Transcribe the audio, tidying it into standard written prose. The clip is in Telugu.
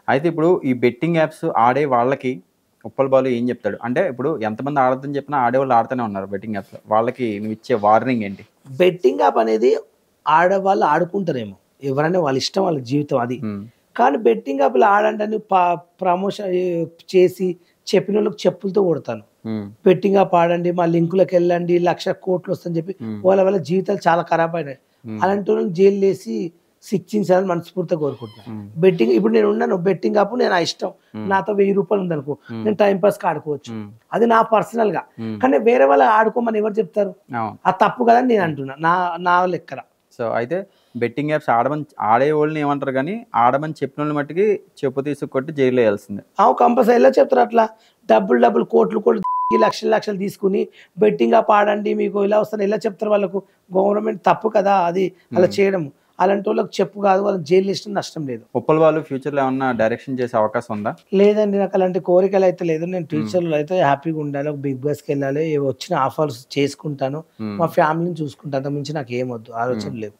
అయితే ఇప్పుడు ఈ బెట్టింగ్ యాప్స్ ఆడే వాళ్ళకి ఉప్పల్ బాలు ఏం చెప్తాడు? అంటే ఇప్పుడు ఎంతమంది ఆడొద్దని చెప్పినా ఆడేవాళ్ళు ఆడుతూనే ఉన్నారు బెట్టింగ్ యాప్స్‌లో. వాళ్ళకి నువ్విచ్చే వార్నింగ్ ఏంటి? బెట్టింగ్ యాప్ అనేది ఆడవాళ్ళు ఆడుకుంటారేమో. ఎవరైనా వాళ్ళ ఇష్టం, వాళ్ళ జీవితం అది. హ్మ్. కానీ బెట్టింగ్ యాప్‌లో ఆడండని ప్రమోషన్ చేసి చెప్పినోళ్ళకి చెప్పులతో కొడతాను. హ్మ్. బెట్టింగ్ యాప్ ఆడండి, మా లింకులకెళ్ళండి, 1,00,000 కోట్లు వస్తదని చెప్పి హ్మ్. వాళ్ళ వల్ల జీవితాలు చాలా ఖరాబ్ అయినాయి. హ్మ్. అలాంటోళ్ళని జైల్లేసి శిక్షించాలని మనస్ఫూర్తిగా కోరుకుంటున్నా. హ్మ్. బెట్టింగ్ ఇప్పుడు నేనున్నాను బెట్టింగ్ యాప్ నా ఇష్టం. హ్మ్. నాతో రూ. 1000 ఉందనుకో, హ్మ్. నేను టైమ్ పాస్‌కి ఆడుకోవచ్చు. హ్మ్. అది నా పర్సనల్‌గా. హ్మ్. కానీ వేరే వాళ్ళు ఆడుకోమని ఎవరు చెప్తారు? అవును. అది తప్పు కదా అని నేను అంటున్నా. నా నా లెక్కన. సో, అయితే బెట్టింగ్ యాప్స్ ఆడేవోళ్ళని ఏమంటారు గానీ, ఆడమని చెప్పినోళ్ళని మట్టికి చెప్పు తీసుకు కొట్టి జైల్‌లో ఎయాల్సిందే. కంపల్సరీ ఎలా చెప్తారు అట్లా? డబ్బులు కోట్లు లక్షలు లక్షలు తీసుకొని బెట్టింగ్ యాప్ ఆడండి మీకు ఇలా వస్తదని ఎలా చెప్తారు వాళ్ళకు? గవర్నమెంట్ తప్పు కదా! అది అలా హ్మ్. చేయడం. అలాంటోళ్ళకి చెప్పు కాదు వాళ్ళని జైల్‌లో ఏసినా నష్టం లేదు. ఉప్పల్ బాలు ఫ్యూచర్‌లో ఏమన్నా డైరెక్షన్ చేసే అవకాశం ఉందా? లేదండి. నాకలాంటి కోరికలైతే లేదు. నేను హ్మ్. ఫ్యూచర్‌లో అయితే హ్యాపీగా ఉండాలి. ఒక బిగ్ బాస్‌కెళ్ళాలి. వచ్చిన ఆఫర్స్ చేసుకుంటాను. హ్మ్. మా ఫ్యామిలీని చూసుకుంటా. అంతకు మించి నాకేమొద్దు. హ్మ్. ఆలోచనలు లేవు.